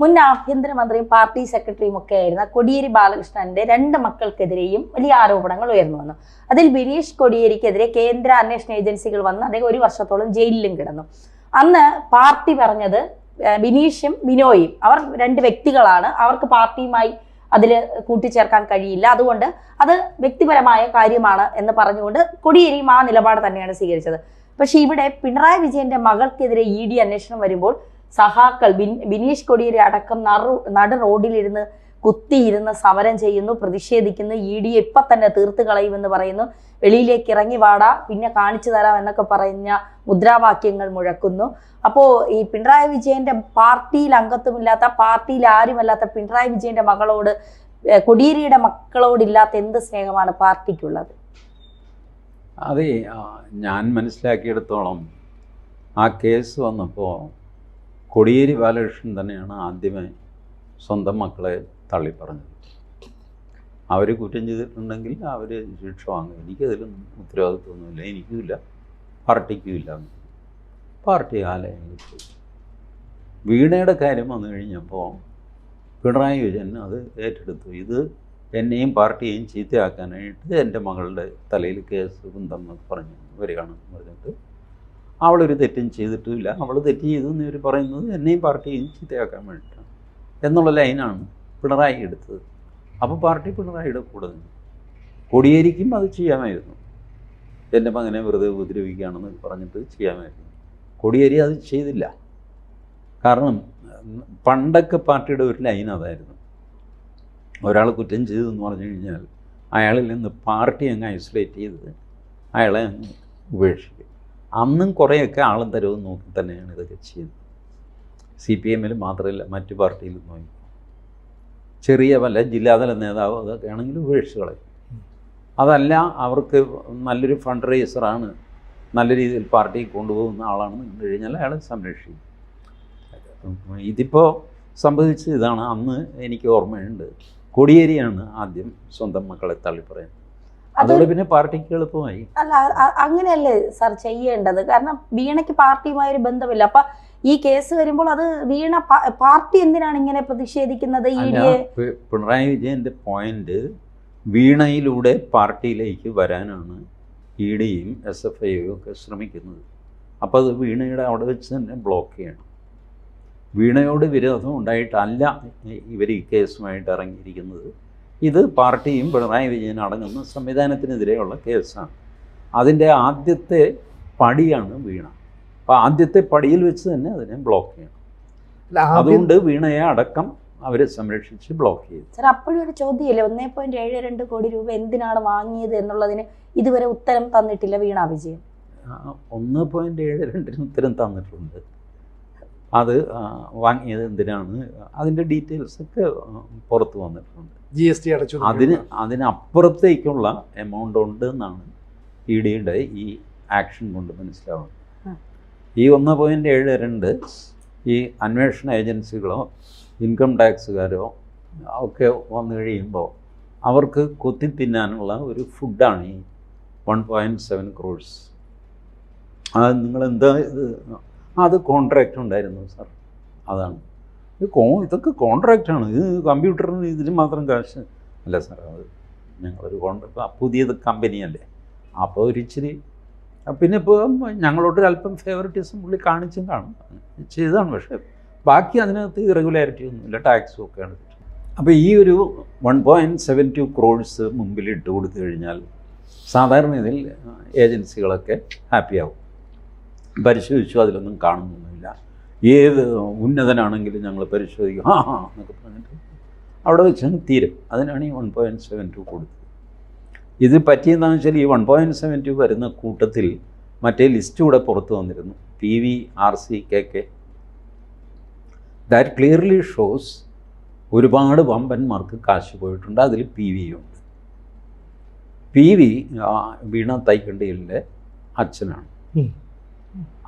മുൻ ആഭ്യന്തരമന്ത്രിയും പാർട്ടി സെക്രട്ടറിയും ഒക്കെ ആയിരുന്ന കോടിയേരി ബാലകൃഷ്ണന്റെ 2 മക്കൾക്കെതിരെയും വലിയ ആരോപണങ്ങൾ ഉയർന്നു വന്നു. അതിൽ ബിനീഷ് കോടിയേരിക്കെതിരെ കേന്ദ്ര അന്വേഷണ ഏജൻസികൾ വന്ന് അദ്ദേഹം 1 വർഷത്തോളം ജയിലിലും കിടന്നു. അന്ന് പാർട്ടി പറഞ്ഞത് ബിനീഷും ബിനോയും അവർ 2 വ്യക്തികളാണ്, അവർക്ക് പാർട്ടിയുമായി അതിൽ കൂട്ടിച്ചേർക്കാൻ കഴിയില്ല, അതുകൊണ്ട് അത് വ്യക്തിപരമായ കാര്യമാണ് എന്ന് പറഞ്ഞുകൊണ്ട് കോടിയേരിയും ആ നിലപാട് തന്നെയാണ് സ്വീകരിച്ചത്. പക്ഷെ ഇവിടെ പിണറായി വിജയന്റെ മകൾക്കെതിരെ ED അന്വേഷണം വരുമ്പോൾ സഹാക്കൾ ബിനീഷ് കോടിയേരി അടക്കം നടു റോഡിലിരുന്ന് കുത്തിയിരുന്ന് സമരം ചെയ്യുന്നു, പ്രതിഷേധിക്കുന്നു. ED ഇപ്പം തന്നെ തീർത്ത് കളയുമെന്ന് പറയുന്നു. വെളിയിലേക്ക് ഇറങ്ങി വാടാ, പിന്നെ കാണിച്ചു തരാം എന്നൊക്കെ പറഞ്ഞ മുദ്രാവാക്യങ്ങൾ മുഴക്കുന്നു. അപ്പോൾ ഈ പിണറായി വിജയന്റെ പാർട്ടിയിൽ അംഗത്വമില്ലാത്ത, പാർട്ടിയിൽ ആരുമല്ലാത്ത പിണറായി വിജയന്റെ മകളോട്, കോടിയേരിയുടെ മക്കളോടില്ലാത്ത എന്ത് സ്നേഹമാണ് പാർട്ടിക്കുള്ളത്? അതെ, ഞാൻ മനസ്സിലാക്കിയെടുത്തോളം ആ കേസ് വന്നപ്പോൾ കോടിയേരി ബാലകൃഷ്ണൻ തന്നെയാണ് ആദ്യമേ സ്വന്തം മക്കളെ തള്ളിപ്പറഞ്ഞത്. അവർ കുറ്റം ചെയ്തിട്ടുണ്ടെങ്കിൽ അവർ ശിക്ഷ വാങ്ങും, എനിക്കതിലൊന്നും ഉത്തരവാദിത്വമൊന്നുമില്ല, എനിക്കുമില്ല പാർട്ടിക്കുമില്ല. പാർട്ടി ആലയങ്ങളിൽ പോയി. വീണയുടെ കാര്യം വന്നു കഴിഞ്ഞപ്പോൾ പിണറായി വിജയൻ അത് ഏറ്റെടുത്തു. ഇത് എന്നെയും പാർട്ടിയെയും ചീത്തയാക്കാനായിട്ട് എൻ്റെ മകളുടെ തലയിൽ കേസ് കുന്തമെന്നൊക്കെ പറഞ്ഞു വരികയാണെന്ന് പറഞ്ഞിട്ട്, അവളൊരു തെറ്റും ചെയ്തിട്ടുമില്ല, അവൾ തെറ്റ് ചെയ്തു എന്ന് ഇവർ പറയുന്നത് എന്നെയും പാർട്ടിയെയും ചീത്തയാക്കാൻ വേണ്ടിയിട്ടാണ് എന്നുള്ള ലൈനാണ് പിണറായി എടുത്തത്. അപ്പോൾ പാർട്ടി പിണറായിയുടെ കൂടെ നിന്നു. കോടിയേരിക്കും അത് ചെയ്യാമായിരുന്നു, എൻ്റെ മകനെ വെറുതെ ഉപദ്രവിക്കുകയാണെന്ന് പറഞ്ഞിട്ട് ചെയ്യാമായിരുന്നു. കോടിയേരി അത് ചെയ്തില്ല. കാരണം പണ്ടൊക്കെ പാർട്ടിയുടെ ഒരു ലൈൻ അതായിരുന്നു, ഒരാൾ കുറ്റം ചെയ്തെന്ന് പറഞ്ഞു കഴിഞ്ഞാൽ അയാളിൽ നിന്ന് പാർട്ടി അങ്ങ് ഐസൊലേറ്റ് ചെയ്ത് അയാളെ അങ്ങ് ഉപേക്ഷിക്കും. അന്നും കുറേയൊക്കെ ആളും തരവും നോക്കി തന്നെയാണ് ഇതൊക്കെ ചെയ്യുന്നത്. CPM-ൽ മാത്രമല്ല, മറ്റു പാർട്ടിയിലും നോക്കി ചെറിയ വല്ല ജില്ലാതല നേതാവ് അതൊക്കെ ആണെങ്കിൽ ഉപേക്ഷിച്ച് കളയും. അതല്ല, അവർക്ക് നല്ലൊരു ഫണ്ട് റേസറാണ്, നല്ല രീതിയിൽ പാർട്ടി കൊണ്ടുപോകുന്ന ആളാണെന്ന് കണ്ടു കഴിഞ്ഞാൽ അയാളെ സംരക്ഷിക്കും. ഇതിപ്പോൾ സംഭവിച്ചത് ഇതാണ്. അന്ന് എനിക്ക് ഓർമ്മയുണ്ട്, കോടിയേരിയാണ് ആദ്യം സ്വന്തം മക്കളെ തള്ളിപ്പറയുന്നത്. അതോടെ പിന്നെ പാർട്ടിക്ക് എളുപ്പമായി. അല്ല, അങ്ങനെയല്ലേ സാർ ചെയ്യേണ്ടത്? കാരണം വീണയ്ക്ക് പാർട്ടിയുമായ ഒരു ബന്ധമില്ല. അപ്പൊ ഈ കേസ് വരുമ്പോൾ അത് വീണ പാർട്ടി എന്തിനാണ് ഇങ്ങനെ പ്രതിഷേധിക്കുന്നത്? പിണറായി വിജയന്റെ പോയിന്റ് വീണയിലൂടെ പാർട്ടിയിലേക്ക് വരാനാണ് EDയും SFIയും ഒക്കെ ശ്രമിക്കുന്നത്. അപ്പോൾ അത് വീണയുടെ അവിടെ വെച്ച് തന്നെ ബ്ലോക്ക് ചെയ്യണം. വീണയോട് വിരോധം ഉണ്ടായിട്ടല്ല ഇവർ ഈ കേസുമായിട്ട് ഇറങ്ങിയിരിക്കുന്നത്. ഇത് പാർട്ടിയും പിണറായി വിജയൻ അടങ്ങുന്ന സംവിധാനത്തിനെതിരെയുള്ള കേസാണ്. അതിൻ്റെ ആദ്യത്തെ പടിയാണ് വീണ. അപ്പോൾ ആദ്യത്തെ പടിയിൽ വെച്ച് തന്നെ അതിനെ ബ്ലോക്ക് ചെയ്യണം. അതുകൊണ്ട് വീണയെ അടക്കം അവരെ സംരക്ഷിച്ച് ബ്ലോക്ക് ചെയ്തു. സാർ, അപ്പോഴും ഒരു ചോദ്യമല്ലേ, 1.72 കോടി രൂപ എന്തിനാണ് വാങ്ങിയത് എന്നുള്ളതിന് ഇതുവരെ ഉത്തരം തന്നിട്ടില്ല വീണ വിജയൻ. 1.72 ഉത്തരം തന്നിട്ടുണ്ട്. അത് വാങ്ങിയത് എന്തിനാണ്, അതിൻ്റെ ഡീറ്റെയിൽസൊക്കെ പുറത്ത് വന്നിട്ടുണ്ട്. GST അടച്ചു. അതിനപ്പുറത്തേക്കുള്ള എമൗണ്ട് ഉണ്ട് എന്നാണ് EDയുടെ ഈ ആക്ഷൻ കൊണ്ട് മനസ്സിലാവുന്നത്. ഈ 1.72 ഈ അന്വേഷണ ഏജൻസികളോ ഇൻകം ടാക്സുകാരോ ഒക്കെ വന്നു കഴിയുമ്പോൾ അവർക്ക് കൊത്തി തിന്നാനുള്ള ഒരു ഫുഡാണ് ഈ 1.7 crores. അത് നിങ്ങളെന്താ ഇത്? അത് കോൺട്രാക്റ്റ് ഉണ്ടായിരുന്നു സാർ, അതാണ്. ഇതൊക്കെ കോൺട്രാക്റ്റാണ്, ഇത് കമ്പ്യൂട്ടറിന് ഇതിന് മാത്രം കാശ് അല്ല സാർ. അത് ഞങ്ങളൊരു പുതിയത് കമ്പനിയല്ലേ, അപ്പോൾ ഒരിച്ചിരി പിന്നെ ഇപ്പോൾ ഞങ്ങളോടൊരു അല്പം ഫേവറിറ്റിസം പുള്ളി കാണിച്ചും കാണും ചെയ്തതാണ്. പക്ഷേ ബാക്കി അതിനകത്ത് ഇറഗുലാരിറ്റി ഒന്നുമില്ല, ടാക്സും ഒക്കെയാണ്. അപ്പോൾ ഈ ഒരു 1.72 crores മുമ്പിൽ ഇട്ട് കൊടുത്തു കഴിഞ്ഞാൽ സാധാരണ ഇതിൽ ഏജൻസികളൊക്കെ ഹാപ്പിയാവും. പരിശോധിച്ചു, അതിലൊന്നും കാണുന്നൊന്നുമില്ല. ഏത് ഉന്നതനാണെങ്കിലും ഞങ്ങൾ പരിശോധിക്കും എന്നൊക്കെ പറഞ്ഞിട്ട് അവിടെ വെച്ചാൽ തീരും. അതിനാണ് ഈ 1.72 കൊടുത്തത്. ഇത് പറ്റിയെന്താണെന്ന് വെച്ചാൽ ഈ 1.72 വരുന്ന കൂട്ടത്തിൽ മറ്റേ ലിസ്റ്റ് കൂടെ പുറത്ത് വന്നിരുന്നു, PVRCKK. ദാറ്റ് ക്ലിയർലി ഷോസ് ഒരുപാട് വമ്പന്മാർക്ക് കാശ് പോയിട്ടുണ്ട്. അതിൽ PV ഉണ്ട്. PV വീണ തൈക്കണ്ടിയിലെ അച്ഛനാണ്.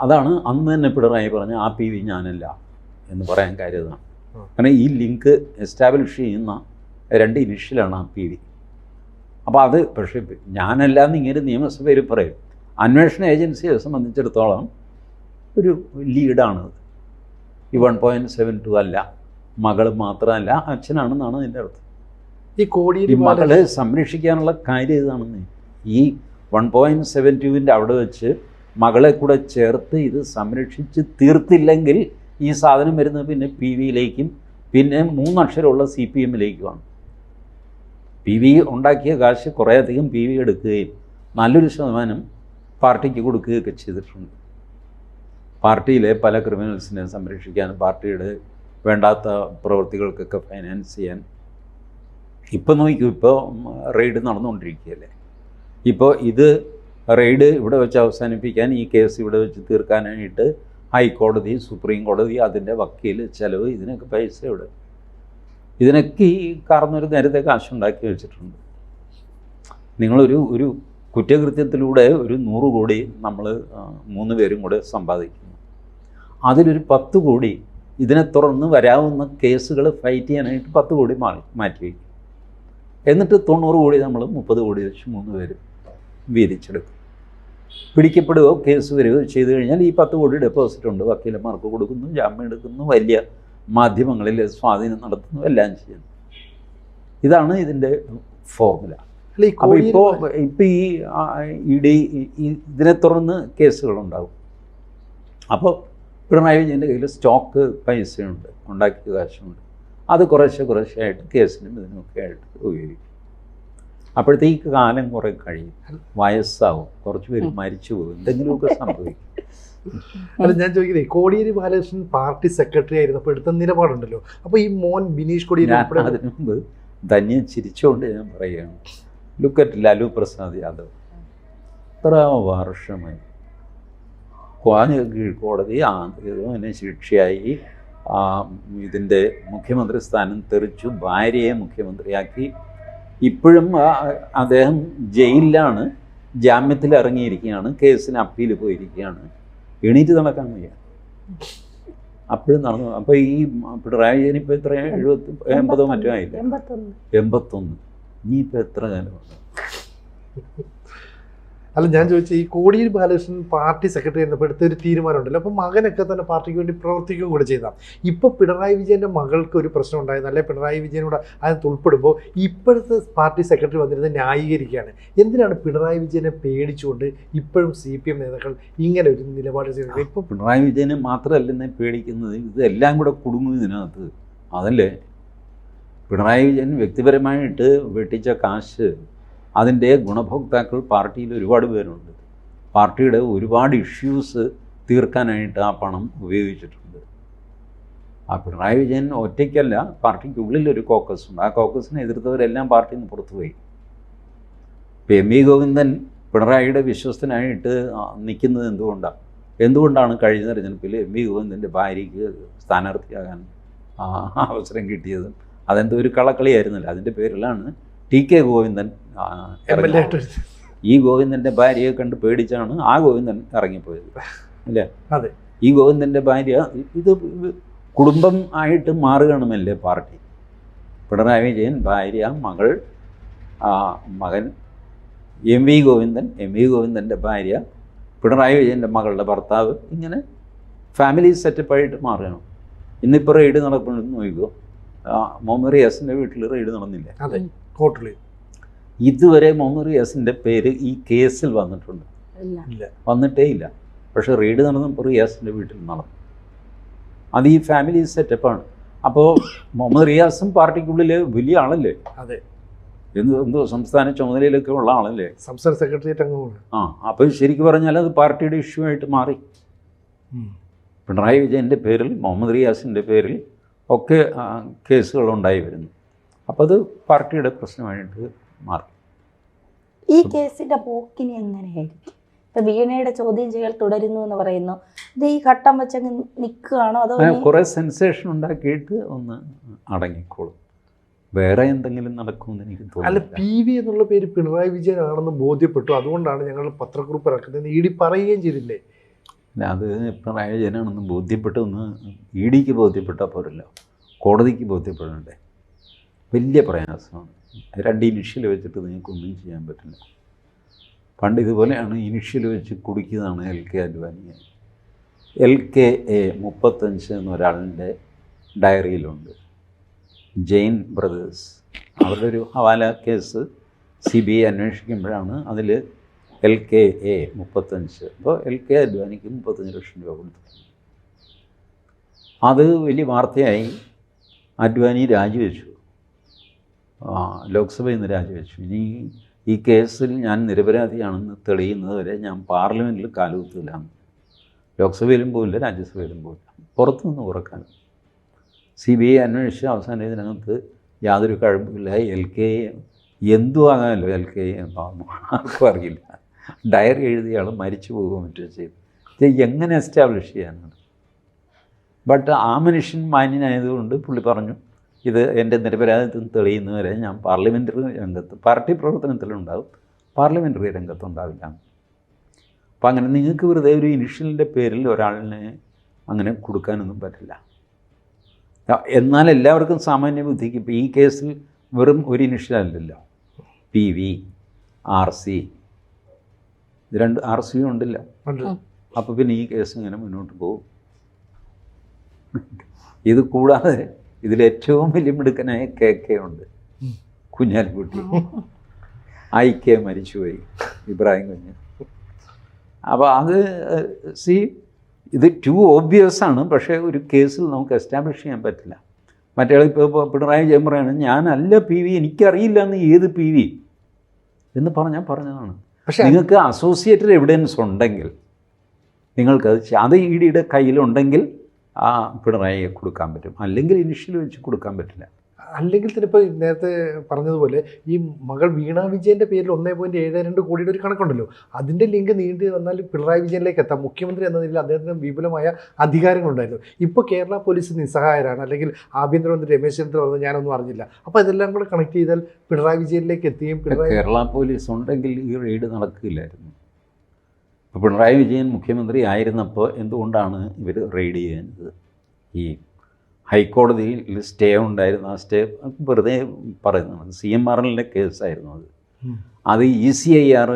അതാണ് അന്ന് തന്നെ പിണറായി പറഞ്ഞ ആ PV ഞാനല്ല എന്ന് പറയാൻ കാര്യതാണ്. കാരണം ഈ ലിങ്ക് എസ്റ്റാബ്ലിഷ് ചെയ്യുന്ന 2 ഇനിഷ്യലാണ് ആ PV. അപ്പോൾ അത് പക്ഷേ ഞാനല്ല എന്ന് ഇങ്ങനെ നിയമസഭയിൽ പറയും. അന്വേഷണ ഏജൻസിയെ സംബന്ധിച്ചിടത്തോളം ഒരു ലീഡാണത്. ഈ 1.72 അല്ല, മകൾ മാത്രമല്ല അച്ഛനാണെന്നാണ് അതിൻ്റെ അർത്ഥം. ഈ കോടിയേരി മകളെ സംരക്ഷിക്കാനുള്ള കാര്യം ഇതാണെന്ന്. ഈ 1.72 അവിടെ വെച്ച് മകളെ കൂടെ ചേർത്ത് ഇത് സംരക്ഷിച്ച് തീർത്തില്ലെങ്കിൽ ഈ സാധനം വരുന്നത് പിന്നെ PV-യിലേക്കും പിന്നെ 3 അക്ഷരമുള്ള CPM-ലേക്കുമാണ്. PV ഉണ്ടാക്കിയ കാശ് കുറേയധികം PV എടുക്കുകയും നല്ലൊരു ശതമാനം പാർട്ടിക്ക് കൊടുക്കുകയൊക്കെ ചെയ്തിട്ടുണ്ട്. പാർട്ടിയിലെ പല ക്രിമിനൽസിനെ സംരക്ഷിക്കാൻ, പാർട്ടിയുടെ വേണ്ടാത്ത പ്രവൃത്തികൾക്കൊക്കെ ഫൈനാൻസ് ചെയ്യാൻ. ഇപ്പോൾ നോക്കൂ, ഇപ്പോൾ റെയ്ഡ് നടന്നുകൊണ്ടിരിക്കുകയല്ലേ. ഇപ്പോൾ ഇത് റെയ്ഡ് ഇവിടെ വെച്ച് അവസാനിപ്പിക്കാൻ, ഈ കേസ് ഇവിടെ വെച്ച് തീർക്കാനായിട്ട് ഹൈക്കോടതി, സുപ്രീം കോടതി, അതിൻ്റെ വക്കീൽ ചെലവ്, ഇതിനൊക്കെ പൈസ ഇവിടെ. ഇതിനൊക്കെ ഈ കാർന്നൊരു നേരത്തെ കാശുണ്ടാക്കി വെച്ചിട്ടുണ്ട്. നിങ്ങളൊരു കുറ്റകൃത്യത്തിലൂടെ ഒരു 100 കോടി നമ്മൾ 3 പേരും കൂടെ സമ്പാദിക്കുന്നു. അതിലൊരു 10 കോടി ഇതിനെ തുടർന്ന് വരാവുന്ന കേസുകൾ ഫൈറ്റ് ചെയ്യാനായിട്ട് 10 കോടി മാറ്റി വയ്ക്കും. എന്നിട്ട് 90 കോടി നമ്മൾ 30 കോടി വെച്ച് 3 പേരും വീതിച്ചെടുക്കും. പിടിക്കപ്പെടുകയോ കേസ് വരികയോ ചെയ്തു കഴിഞ്ഞാൽ ഈ 10 കോടി ഡെപ്പോസിറ്റ് ഉണ്ട്. വക്കീലന്മാർക്ക് കൊടുക്കുന്നു, ജാമ്യം എടുക്കുന്നു, വലിയ മാധ്യമങ്ങളിൽ സ്വാധീനം നടത്തുന്നു, എല്ലാം ചെയ്യുന്നു. ഇതാണ് ഇതിൻ്റെ ഫോർമുല. അപ്പോൾ ഇപ്പോൾ ഈ ED ഇതിനെ തുടർന്ന് കേസുകളുണ്ടാകും. അപ്പോൾ പിണറായി വിജയൻ്റെ കയ്യിൽ സ്റ്റോക്ക് പൈസയുണ്ട്, ഉണ്ടാക്കിയ കാശുണ്ട്. അത് കുറേശ്ശെയായിട്ട് കേസിനും ഇതിനൊക്കെ ആയിട്ട് ഉപയോഗിക്കും. അപ്പോഴത്തേക്ക് കാലം കുറേ കഴിയും, വയസ്സാവും, കുറച്ച് പേര് മരിച്ചു പോകും, എന്തെങ്കിലുമൊക്കെ സംഭവിക്കും. അല്ല, ഞാൻ ചോദിക്കുന്നത്, കോടിയേരി ബാലകൃഷ്ണൻ പാർട്ടി സെക്രട്ടറി ആയിരുന്നപ്പോൾ എടുത്ത നിലപാടുണ്ടല്ലോ. അപ്പോൾ ഈ മോൻ ബിനീഷ് കോടിയേരി അതിനു മുമ്പ് ധന്യ ചിരിച്ചുകൊണ്ട് ഞാൻ പറയുകയാണ്, ലുക്ക് അറ്റ് ലാലു പ്രസാദ് യാദവ്. എത്ര വർഷമായി കീഴ്ക്കോടതി ഇതിന് ശിക്ഷയായി ഇതിൻ്റെ മുഖ്യമന്ത്രി സ്ഥാനം തെറിച്ചു, ഭാര്യയെ മുഖ്യമന്ത്രിയാക്കി. ഇപ്പോഴും അദ്ദേഹം ജയിലിലാണ്, ജാമ്യത്തിൽ ഇറങ്ങിയിരിക്കുകയാണ്, കേസിന് അപ്പീൽ പോയിരിക്കുകയാണ്. എണീറ്റ് നടക്കാൻ വയ്യ. അപ്പോഴും നടന്നു. അപ്പോൾ ഈ പിണറായി വിജയൻ ഇപ്പോൾ എത്ര 80 മറ്റോ ആയില്ല, 81. ഇനിയിപ്പോൾ എത്ര കാലമാണ്? അല്ല, ഞാൻ ചോദിച്ചത്, ഈ കോടിയേരി ബാലകൃഷ്ണൻ പാർട്ടി സെക്രട്ടറി ആയിരുന്നപ്പോൾ എടുത്തൊരു തീരുമാനമുണ്ടല്ലോ. അപ്പോൾ മകനൊക്കെ തന്നെ പാർട്ടിക്ക് വേണ്ടി പ്രവർത്തിക്കുകയും കൂടെ ചെയ്താൽ. ഇപ്പോൾ പിണറായി വിജയൻ്റെ മകൾക്ക് ഒരു പ്രശ്നം ഉണ്ടായിരുന്നു, അല്ലെ പിണറായി വിജയനോട് അതിനകത്ത് ഉൾപ്പെടുമ്പോൾ ഇപ്പോഴത്തെ പാർട്ടി സെക്രട്ടറി വന്നിരുന്നത് ന്യായീകരിക്കുകയാണ്. എന്തിനാണ് പിണറായി വിജയനെ പേടിച്ചുകൊണ്ട് ഇപ്പോഴും CPM നേതാക്കൾ ഇങ്ങനെ ഒരു നിലപാട് ചെയ്യുന്നത്? ഇപ്പോൾ പിണറായി വിജയനെ മാത്രമല്ലെന്നെ പേടിക്കുന്നത്, ഇതെല്ലാം കൂടെ കുടുങ്ങും ഇതിനകത്ത്. അതല്ലേ, പിണറായി വിജയൻ വ്യക്തിപരമായിട്ട് വെട്ടിച്ച കാശ്, അതിൻ്റെ ഗുണഭോക്താക്കൾ പാർട്ടിയിൽ ഒരുപാട് പേരുണ്ട്. പാർട്ടിയുടെ ഒരുപാട് ഇഷ്യൂസ് തീർക്കാനായിട്ട് ആ പണം ഉപയോഗിച്ചിട്ടുണ്ട്. ആ പിണറായി വിജയൻ ഒറ്റയ്ക്കല്ല, പാർട്ടിക്കുള്ളിലൊരു കോക്കസ് ഉണ്ട്. ആ കോക്കസിനെ എതിർത്തവരെല്ലാം പാർട്ടിയിൽ നിന്ന് പുറത്തുപോയി. ഇപ്പോൾ MV ഗോവിന്ദൻ പിണറായിയുടെ വിശ്വസ്തനായിട്ട് നിൽക്കുന്നത് എന്തുകൊണ്ടാണ് കഴിഞ്ഞ തെരഞ്ഞെടുപ്പിൽ MV ഗോവിന്ദൻ്റെ ഭാര്യയ്ക്ക് സ്ഥാനാർത്ഥിയാകാൻ അവസരം കിട്ടിയത്? അതെന്തോ ഒരു കളക്കളിയായിരുന്നില്ല. അതിൻ്റെ പേരിലാണ് TK ഗോവിന്ദൻ ഈ ഗോവിന്ദൻ്റെ ഭാര്യയെ കണ്ട് പേടിച്ചാണ് ആ ഗോവിന്ദൻ ഇറങ്ങിപ്പോയത്, അല്ലേ? അതെ. ഈ ഗോവിന്ദൻ്റെ ഭാര്യ ഇത് കുടുംബം ആയിട്ട് മാറുകയാണല്ലേ പാർട്ടി. പിണറായി വിജയൻ, ഭാര്യ, മകൾ, മകൻ MV ഗോവിന്ദൻ, MV ഗോവിന്ദൻ്റെ ഭാര്യ, പിണറായി വിജയൻ്റെ മകളുടെ ഭർത്താവ്, ഇങ്ങനെ ഫാമിലി സെറ്റപ്പായിട്ട് മാറുകയാണ്. ഇന്നിപ്പോൾ റെയ്ഡ് നടക്കുന്നുണ്ടെന്ന് നോക്കിക്കോ. മുഹമ്മദ് റിയാസിൻ്റെ വീട്ടിൽ റെയ്ഡ് നടന്നില്ലേ? അതെ, കോർട്ടിൽ. ഇതുവരെ മുഹമ്മദ് റിയാസിൻ്റെ പേര് ഈ കേസിൽ വന്നിട്ടുണ്ട്? വന്നിട്ടേ ഇല്ല. പക്ഷേ റെയ്ഡ് നടന്നപ്പോൾ റിയാസിൻ്റെ വീട്ടിൽ നടന്നു. അത് ഈ ഫാമിലി സെറ്റപ്പാണ്. അപ്പോൾ മുഹമ്മദ് റിയാസും പാർട്ടിക്കുള്ളിൽ വലിയ ആളല്ലേ? അതെ. എന്തോ സംസ്ഥാന ചുമതലയിലൊക്കെ ഉള്ള ആളല്ലേ? സംസ്ഥാന സെക്രട്ടേറിയറ്റ് അംഗമാണ്. അപ്പോൾ ശരിക്കും പറഞ്ഞാൽ അത് പാർട്ടിയുടെ ഇഷ്യൂ ആയിട്ട് മാറി. പിണറായി വിജയൻ്റെ പേരിൽ, മുഹമ്മദ് റിയാസിൻ്റെ പേരിൽ ഒക്കെ കേസുകളുണ്ടായി വരുന്നു. അപ്പോൾ അത് പാർട്ടിയുടെ പ്രശ്നമായിട്ട് മാറി. ഈ കേസിന്റെ പോക്കിനി എങ്ങനെയായിരിക്കും? ഇപ്പൊ വീണയുടെ ചോദ്യം ചെയ്യൽ തുടരുന്നു എന്ന് പറയുന്നു. ഇത് ഈ ഘട്ടം വെച്ചങ്ങ് നിൽക്കുകയാണോ, അതോ കുറേ സെൻസേഷൻ ഉണ്ടാക്കിയിട്ട് ഒന്ന് അടങ്ങിക്കോളും? വേറെ എന്തെങ്കിലും നടക്കുമെന്ന് എനിക്ക് തോന്നുന്നു. അല്ല, PV എന്നുള്ള പേര് പിണറായി വിജയൻ ആണെന്ന് ബോധ്യപ്പെട്ടു, അതുകൊണ്ടാണ് ഞങ്ങൾ പത്രക്കുറിപ്പ് ഇറക്കുന്നത് ED പറയുകയും ചെയ്തില്ലേ? അത് പിണറായി വിജയനാണെന്ന് ബോധ്യപ്പെട്ടൊന്ന് EDക്ക് ബോധ്യപ്പെട്ടാൽ പോരല്ലോ, കോടതിക്ക് ബോധ്യപ്പെടണ്ടേ? വലിയ പ്രയാസമാണ്. 2 ഇനിഷ്യൽ വെച്ചിട്ട് നിങ്ങൾക്കൊന്നും ചെയ്യാൻ പറ്റില്ല. പണ്ട് ഇതുപോലെയാണ്, ഇനിഷ്യൽ വെച്ച് കുടിക്കുന്നതാണ് LK അദ്വാനിയെ. LKA 35 എന്നൊരാളിൻ്റെ ഡയറിയിലുണ്ട്. ജെയിൻ ബ്രദേഴ്സ്, അവരുടെ ഒരു ഹവാല കേസ് CBI അന്വേഷിക്കുമ്പോഴാണ് അതിൽ LK 35, അപ്പോൾ LK അദ്വാനിക്ക് 35 ലക്ഷം രൂപ കൊടുത്തു. അത് വലിയ വാർത്തയായി. അദ്വാനി രാജിവെച്ചു, ലോക്സഭയിൽ നിന്ന് രാജിവെച്ചു. ഇനി ഈ കേസിൽ ഞാൻ നിരപരാധിയാണെന്ന് തെളിയുന്നത് വരെ ഞാൻ പാർലമെൻറ്റിൽ കാലുകുത്തില്ല. ലോക്സഭയിലും പോയില്ല, രാജ്യസഭയിലും പോയില്ല, പുറത്തുനിന്ന് കുറക്കാൻ. CBI അന്വേഷിച്ച് അവസാനം ഇതിനകത്ത് യാതൊരു കഴിവില്ല. LK എന്തു ആകാമല്ലോ, LK എന്താണെന്ന് ആർക്കും അറിയില്ല. ഡയറി എഴുതിയ ആൾ മരിച്ചു പോകുകയോ മറ്റോ ചെയ്തു. ഇത് എങ്ങനെ എസ്റ്റാബ്ലിഷ് ചെയ്യാനാണ്? ബട്ട് ആ മനുഷ്യൻ മാന്യനായതുകൊണ്ട് പുള്ളി പറഞ്ഞു, ഇത് എൻ്റെ നിരപരാധിത്വം തെളിയുന്നവരെ ഞാൻ പാർലമെൻ്ററി രംഗത്ത്, പാർട്ടി പ്രവർത്തനത്തിലുണ്ടാകും, പാർലമെൻ്ററി രംഗത്തുണ്ടാവില്ല. അപ്പം അങ്ങനെ നിങ്ങൾക്ക് വെറുതെ ഒരു ഇനിഷ്യലിൻ്റെ പേരിൽ ഒരാളിനെ അങ്ങനെ കൊടുക്കാനൊന്നും പറ്റില്ല. എന്നാൽ എല്ലാവർക്കും സാമാന്യ ബുദ്ധിക്ക് ഇപ്പോൾ ഈ കേസിൽ വെറും ഒരു ഇനിഷ്യലല്ലല്ലോ, PV, RC, ഇത് 2 RC ഉണ്ടല്ല. അപ്പോൾ പിന്നെ ഈ കേസ് ഇങ്ങനെ മുന്നോട്ട് പോകും. ഇത് കൂടാതെ ഇതിലേറ്റവും വലിയ മിടുക്കനായ KK ഉണ്ട്, കുഞ്ഞാലിക്കുട്ടി. IK മരിച്ചുപോയി, ഇബ്രാഹിം കുഞ്ഞ്. അപ്പോൾ അത് ഇത് ടു ഓബ്വിയസ് ആണ്. പക്ഷേ ഒരു കേസിൽ നമുക്ക് എസ്റ്റാബ്ലിഷ് ചെയ്യാൻ പറ്റില്ല. മറ്റേ ഇപ്പോൾ പിണറായി വിജയൻ പറയാണ്, ഞാനല്ല PV, എനിക്കറിയില്ല എന്ന്. ഏത് PV എന്ന് പറഞ്ഞതാണ്. പക്ഷേ നിങ്ങൾക്ക് അസോസിയേറ്റഡ് എവിഡൻസ് ഉണ്ടെങ്കിൽ നിങ്ങൾക്കത് അത് EDയുടെ കയ്യിലുണ്ടെങ്കിൽ ആ പിണറായിയെ കൊടുക്കാൻ പറ്റും, അല്ലെങ്കിൽ ഇനിഷ്യൽ വെച്ച് കൊടുക്കാൻ പറ്റില്ല. അല്ലെങ്കിൽ തന്നെ ഇപ്പോൾ നേരത്തെ പറഞ്ഞതുപോലെ ഈ മകൾ വീണ വിജയൻ്റെ പേരിൽ 1.72 കോടിയുടെ ഒരു കണക്കുണ്ടല്ലോ, അതിൻ്റെ ലിങ്ക് നീണ്ടി വന്നാൽ പിണറായി വിജയനിലേക്ക് എത്താം. മുഖ്യമന്ത്രി എന്ന നിലയിൽ അദ്ദേഹത്തിന് വിപുലമായ അധികാരങ്ങളുണ്ടായിരുന്നു. ഇപ്പോൾ കേരള പോലീസ് നിസ്സഹായരാണ്, അല്ലെങ്കിൽ ആഭ്യന്തരമന്ത്രി രമേശ് ചെന്നിത്തല പറഞ്ഞത് ഞാനൊന്നും അറിഞ്ഞില്ല. അപ്പോൾ ഇതെല്ലാം കൂടെ കണക്ട് ചെയ്താൽ പിണറായി വിജയനിലേക്ക് എത്തുകയും കേരള പോലീസ് ഉണ്ടെങ്കിൽ ഈ റെയ്ഡ് നടക്കില്ലായിരുന്നു. ഇപ്പോൾ പിണറായി വിജയൻ മുഖ്യമന്ത്രി ആയിരുന്നപ്പോൾ എന്തുകൊണ്ടാണ് ഇവർ റെയ്ഡ് ചെയ്യുന്നത്? ഈ ഹൈക്കോടതിയിൽ സ്റ്റേ ഉണ്ടായിരുന്നു. ആ സ്റ്റേ വെറുതെ പറയുന്നതാണ്. CMRLൻ്റെ കേസായിരുന്നു അത് ECIR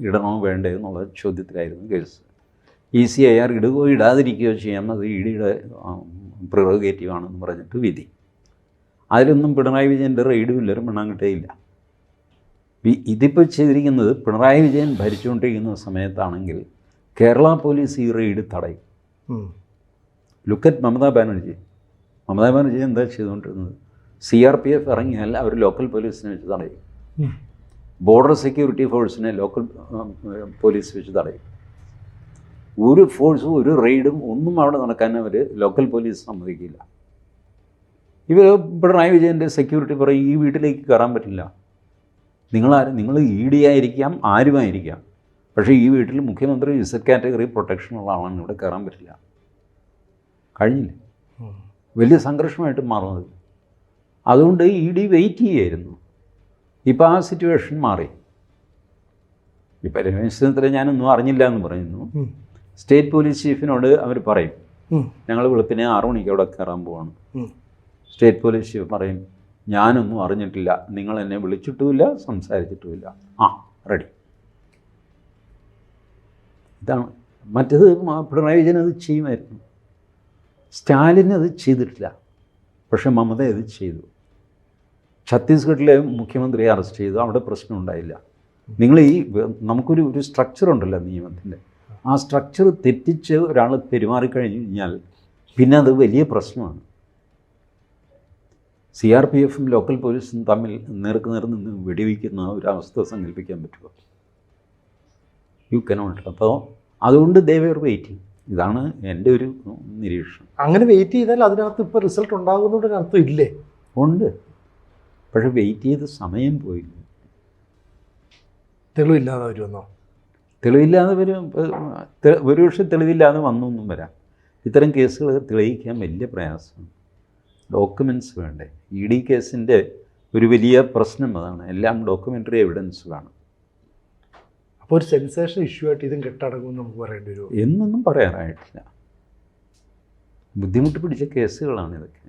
ഇടണോ വേണ്ടേ എന്നുള്ള ചോദ്യത്തിലായിരുന്നു കേസ്. ECIR ഇടുകയോ ഇടാതിരിക്കുകയോ ചെയ്യാം, അത് EDയുടെ പ്രിറോഗേറ്റീവ് ആണെന്ന് പറഞ്ഞിട്ട് വിധി. അതിലൊന്നും പിണറായി വിജയൻ്റെ റെയ്ഡും ഇല്ലൊരു മണ്ണാങ്കട്ടയില്ല. ഇതിപ്പോൾ ചെയ്തിരിക്കുന്നത് പിണറായി വിജയൻ ഭരിച്ചുകൊണ്ടിരിക്കുന്ന സമയത്താണെങ്കിൽ കേരള പോലീസ് ഈ റെയ്ഡ് തടയും. ലുക്കറ്റ് മമതാ ബാനർജി എന്താ ചെയ്തുകൊണ്ടിരുന്നത്? CRPF ഇറങ്ങിയാൽ അവർ ലോക്കൽ പോലീസിനെ വെച്ച് തടയും, ബോർഡർ സെക്യൂരിറ്റി ഫോഴ്സിനെ ലോക്കൽ പോലീസ് വെച്ച് തടയും. ഒരു ഫോഴ്സും ഒരു റെയ്ഡും ഒന്നും അവിടെ നടക്കാൻ അവർ ലോക്കൽ പോലീസ് സമ്മതിക്കില്ല. ഇവർ പിണറായി വിജയൻ്റെ സെക്യൂരിറ്റി പറയും, ഈ വീട്ടിലേക്ക് കയറാൻ പറ്റില്ല, നിങ്ങൾ ED ആയിരിക്കാം, ആരുമായിരിക്കാം, പക്ഷേ ഈ വീട്ടിൽ മുഖ്യമന്ത്രി Z കാറ്റഗറി പ്രൊട്ടക്ഷനുള്ള ആളാണ്, ഇവിടെ കയറാൻ പറ്റില്ല. കഴിഞ്ഞില്ലേ? വലിയ സംഘർഷമായിട്ട് മാറുന്നത്. അതുകൊണ്ട് ED വെയിറ്റ് ചെയ്യായിരുന്നു. ഇപ്പോൾ ആ സിറ്റുവേഷൻ മാറി. ഇപ്പം രമേശ് ചെന്നിത്തല ഞാനൊന്നും അറിഞ്ഞില്ല എന്ന് പറയുന്നു. സ്റ്റേറ്റ് പോലീസ് ചീഫിനോട് അവർ പറയും, ഞങ്ങൾ വെളുപ്പിനെ 6 മണിക്ക് അവിടെ കയറാൻ പോവാണ്. സ്റ്റേറ്റ് പോലീസ് ചീഫ് പറയും, ഞാനൊന്നും അറിഞ്ഞിട്ടില്ല, നിങ്ങൾ എന്നെ വിളിച്ചിട്ടുമില്ല, സംസാരിച്ചിട്ടുമില്ല. റെഡി. ഇതാണ്. മറ്റേത് പിണറായി വിജയൻ അത് ചെയ്യുമായിരുന്നു. സ്റ്റാലിൻ അത് ചെയ്തിട്ടില്ല, പക്ഷേ മമത അത് ചെയ്തു. ഛത്തീസ്ഗഡിലെ മുഖ്യമന്ത്രിയെ അറസ്റ്റ് ചെയ്തു, അവിടെ പ്രശ്നം ഉണ്ടായില്ല. നിങ്ങൾ നമുക്കൊരു സ്ട്രക്ചർ ഉണ്ടല്ലോ നിയമത്തിൻ്റെ, ആ സ്ട്രക്ചർ തെറ്റിച്ച് ഒരാൾ പെരുമാറിക്കഴിഞ്ഞ് കഴിഞ്ഞാൽ പിന്നെ അത് വലിയ പ്രശ്നമാണ്. CRPFും ലോക്കൽ പോലീസും തമ്മിൽ നേർക്ക് നിന്ന് വെടിവെക്കുന്ന ഒരവസ്ഥ സങ്കല്പിക്കാൻ പറ്റുമോ? You cannot. അപ്പോൾ അതുകൊണ്ട് ദേ വെയർ വെയിറ്റിംഗ്. ഇതാണ് എൻ്റെ ഒരു നിരീക്ഷണം. അങ്ങനെ വെയിറ്റ് ചെയ്താൽ അതിനകത്ത് ഇപ്പോൾ റിസൾട്ട് ഉണ്ടാകുന്നതിൻ്റെ അർത്ഥം ഇല്ലേ? ഉണ്ട്, പക്ഷെ വെയിറ്റ് ചെയ്ത് സമയം പോയില്ല. തെളിവില്ലാതെ വരുമെന്നോ? തെളിവില്ലാതെ വരും. ഒരുപക്ഷെ തെളിവില്ലാതെ വന്നൊന്നും വരാം. ഇത്തരം കേസുകൾ തെളിയിക്കാൻ വലിയ പ്രയാസമാണ്. ഡോക്യുമെൻറ്റ്സ് വേണ്ടേ? ED കേസിൻ്റെ ഒരു വലിയ പ്രശ്നം അതാണ്, എല്ലാം ഡോക്യുമെൻ്ററി എവിഡൻസ് വേണം. അപ്പോൾ ഒരു സെൻസേഷൻ ഇഷ്യൂ ആയിട്ട് ഇതും കെട്ടടങ്ങുമെന്ന് നമുക്ക് പറയേണ്ടി വരും. എന്നൊന്നും പറയാനായിട്ടില്ല. ബുദ്ധിമുട്ട് പിടിച്ച കേസുകളാണ് ഇതൊക്കെ.